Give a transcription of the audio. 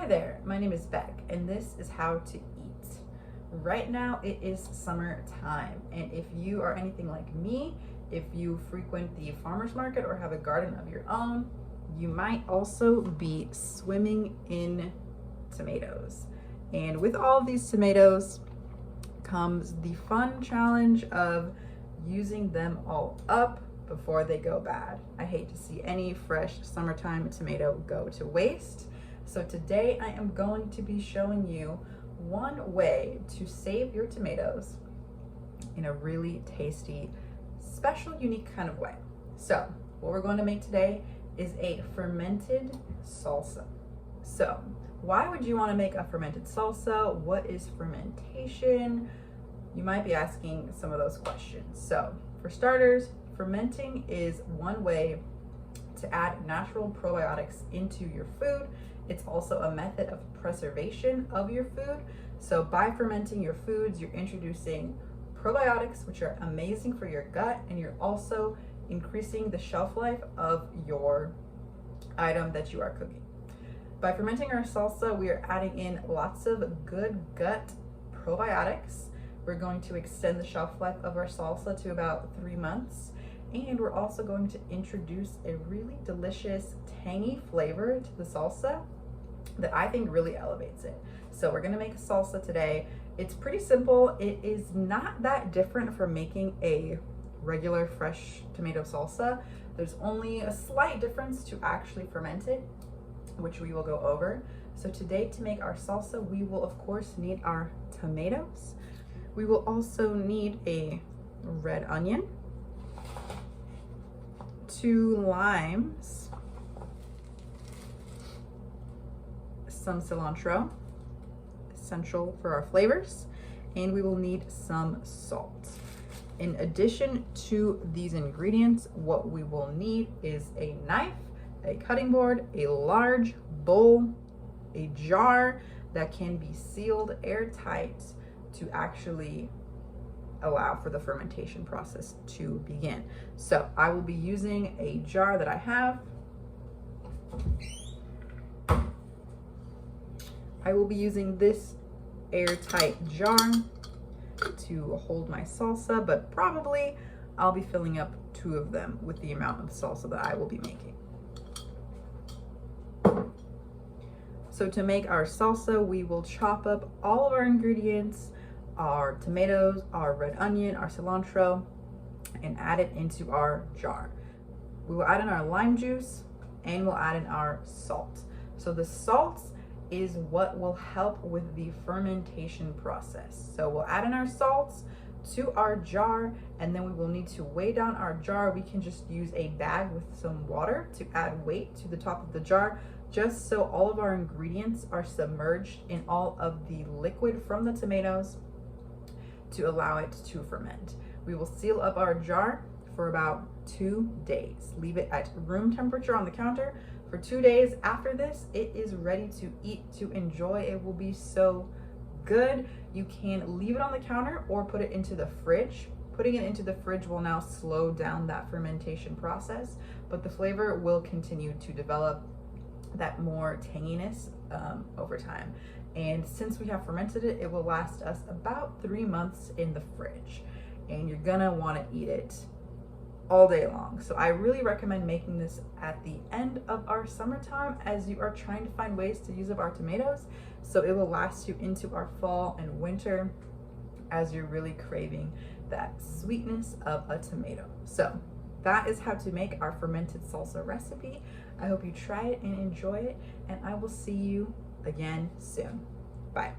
Hi there, my name is Beck, and this is How to Eat. Right now it is summertime, and if you are anything like me, if you frequent the farmer's market or have a garden of your own, you might also be swimming in tomatoes. And with all of these tomatoes comes the fun challenge of using them all up before they go bad. I hate to see any fresh summertime tomato go to waste. So today I am going to be showing you one way to save your tomatoes in a really tasty, special, unique kind of way. So what we're going to make today is a fermented salsa. So why would you want to make a fermented salsa? What is fermentation? You might be asking some of those questions. So for starters, fermenting is one way to add natural probiotics into your food. It's also a method of preservation of your food. So by fermenting your foods, you're introducing probiotics, which are amazing for your gut, and you're also increasing the shelf life of your item that you are cooking. By fermenting our salsa, we are adding in lots of good gut probiotics. We're going to extend the shelf life of our salsa to about 3 months. And we're also going to introduce a really delicious, tangy flavor to the salsa that I think really elevates it. So we're gonna make a salsa today. It's pretty simple. It is not that different from making a regular fresh tomato salsa. There's only a slight difference to actually ferment it, which we will go over. So today, to make our salsa, we will of course need our tomatoes. We will also need a red onion, 2 limes, some cilantro, essential for our flavors, and we will need some salt. In addition to these ingredients, what we will need is a knife, a cutting board, a large bowl, a jar that can be sealed airtight to actually allow for the fermentation process to begin. So I will be using a jar that I have. I will be using this airtight jar to hold my salsa, but probably I'll be filling up 2 of them with the amount of salsa that I will be making. So to make our salsa, we will chop up all of our ingredients, our tomatoes, our red onion, our cilantro, and add it into our jar. We will add in our lime juice and we'll add in our salt. So the salt is what will help with the fermentation process. So we'll add in our salts to our jar, and then we will need to weigh down our jar. We can just use a bag with some water to add weight to the top of the jar, just so all of our ingredients are submerged in all of the liquid from the tomatoes to allow it to ferment. We will seal up our jar for about 2 days. Leave it at room temperature on the counter for 2 days. After this, it is ready to eat, to enjoy. It will be so good. You can leave it on the counter or put it into the fridge. Putting it into the fridge will now slow down that fermentation process, but the flavor will continue to develop that more tanginess over time. And since we have fermented it, it will last us about 3 months in the fridge, and you're gonna wanna eat it all day long. So I really recommend making this at the end of our summertime as you are trying to find ways to use up our tomatoes, so it will last you into our fall and winter as you're really craving that sweetness of a tomato. So that is how to make our fermented salsa recipe. I hope you try it and enjoy it, and I will see you again soon. Bye.